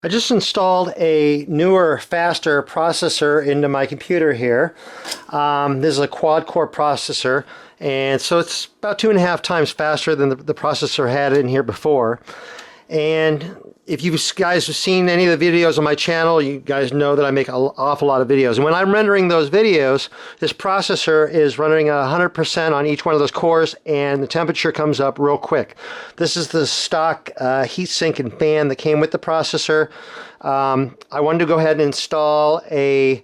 I just installed a newer, faster processor into my computer here. This is a quad-core processor, and so it's about 2.5 times faster than the processor had in here before. And if you guys have seen any of the videos on my channel, you guys know that I make an awful lot of videos. And when I'm rendering those videos, this processor is running 100% on each one of those cores, and the temperature comes up real quick. This is the stock heatsink and fan that came with the processor. I wanted to go ahead and install a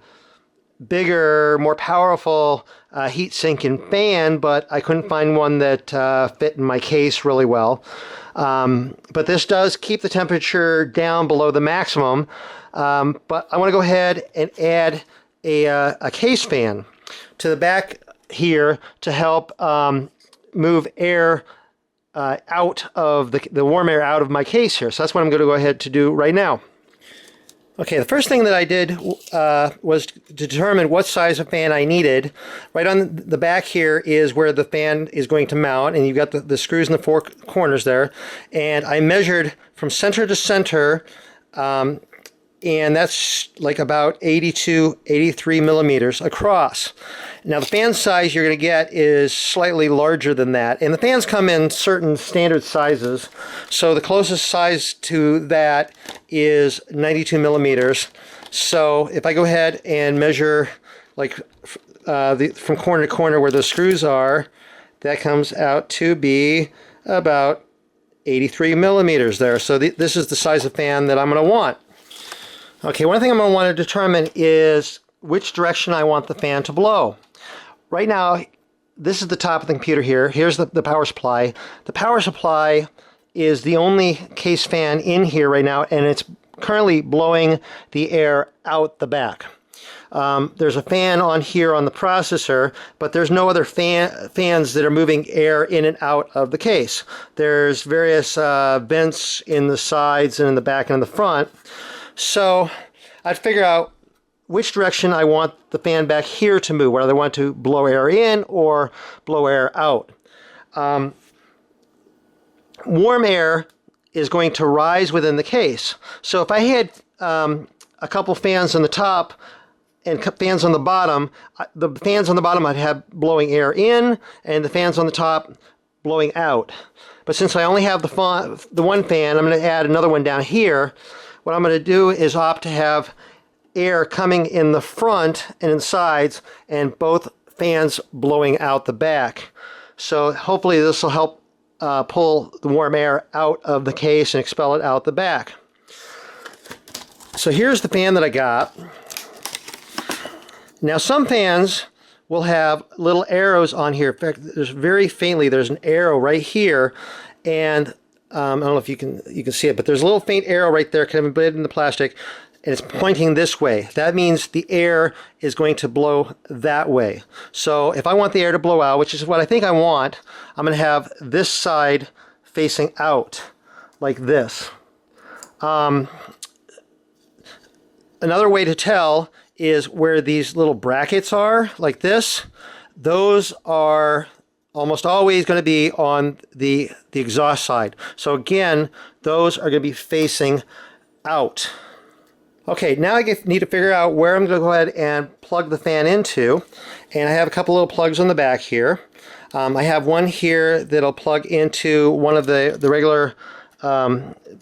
bigger, more powerful heatsink and fan, but I couldn't find one that fit in my case really well. But this does keep the temperature down below the maximum. But I want to go ahead and add a case fan to the back here to help move air out of the warm air out of my case here. So that's what I'm going to go ahead to do right now. Okay, the first thing that I did was to determine what size of fan I needed. Right on the back here is where the fan is going to mount, and you've got the screws in the four corners there. And I measured from center to center, and that's like about 82, 83 millimeters across. Now the fan size you're going to get is slightly larger than that, and the fans come in certain standard sizes. So the closest size to that is 92 millimeters. So if I go ahead and measure like from corner to corner where the screws are, that comes out to be about 83 millimeters there. So this is the size of fan that I'm going to want. Okay, one thing I'm going to want to determine is which direction I want the fan to blow. Right now, this is the top of the computer here. Here's the power supply. The power supply is the only case fan in here right now, and it's currently blowing the air out the back. There's a fan on here on the processor, but there's no other fans that are moving air in and out of the case. There's various vents in the sides and in the back and in the front. So I'd figure out which direction I want the fan back here to move, whether I want to blow air in or blow air out. Warm air is going to rise within the case. So if I had a couple fans on the top and fans on the bottom I'd have blowing air in, and the fans on the top blowing out. But since I only have the one fan, I'm going to add another one down here. What I'm going to do is opt to have air coming in the front and in the sides, and both fans blowing out the back. So hopefully this will help pull the warm air out of the case and expel it out the back. So here's the fan that I got. Now some fans will have little arrows on here. In fact, there's very faintly, there's an arrow right here, and I don't know if you can see it, but there's a little faint arrow right there kind of embedded in the plastic, and it's pointing this way. That means the air is going to blow that way. So if I want the air to blow out, which is what I think I want, I'm going to have this side facing out like this. Another way to tell is where these little brackets are, like this. Those are almost always going to be on the exhaust side. So again, those are going to be facing out. Okay, now I need to figure out where I'm going to go ahead and plug the fan into. And I have a couple little plugs on the back here. I have one here that'll plug into one of the regular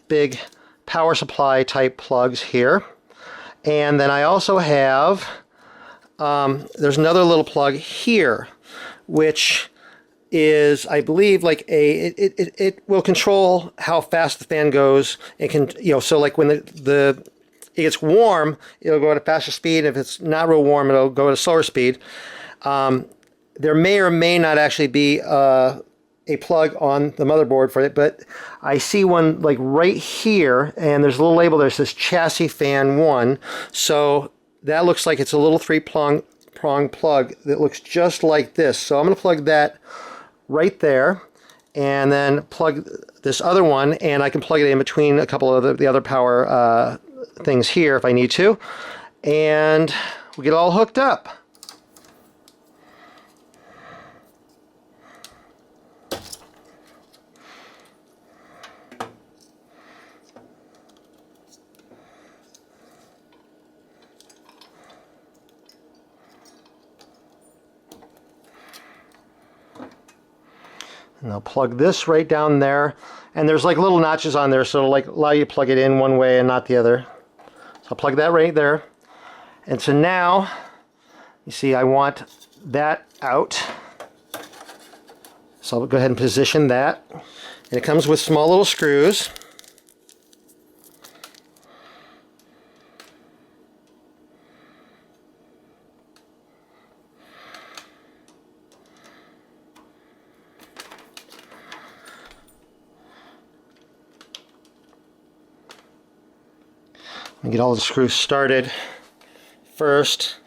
big power supply type plugs here. And then I also have, there's another little plug here, which is, I believe, like it will control how fast the fan goes. It can, so like when it gets warm, it'll go at a faster speed. If it's not real warm, it'll go at a slower speed. There may or may not actually be a plug on the motherboard for it, but I see one like right here, and there's a little label there that says chassis fan 1. So that looks like it's a little 3-prong plug that looks just like this. So I'm going to plug that right there, and then plug this other one, and I can plug it in between a couple of the other power things here if I need to, and we get all hooked up. And I'll plug this right down there. And there's like little notches on there, so it'll like allow you to plug it in one way and not the other. So I'll plug that right there. And so now, you see, I want that out. So I'll go ahead and position that. And it comes with small little screws. And get all the screws started first.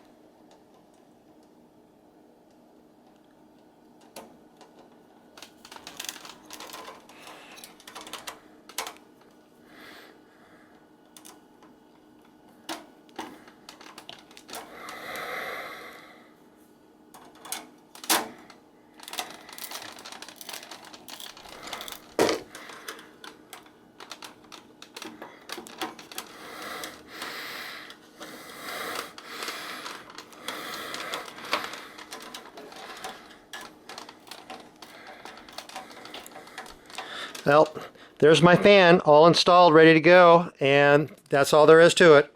Well, there's my fan all installed, ready to go, and that's all there is to it.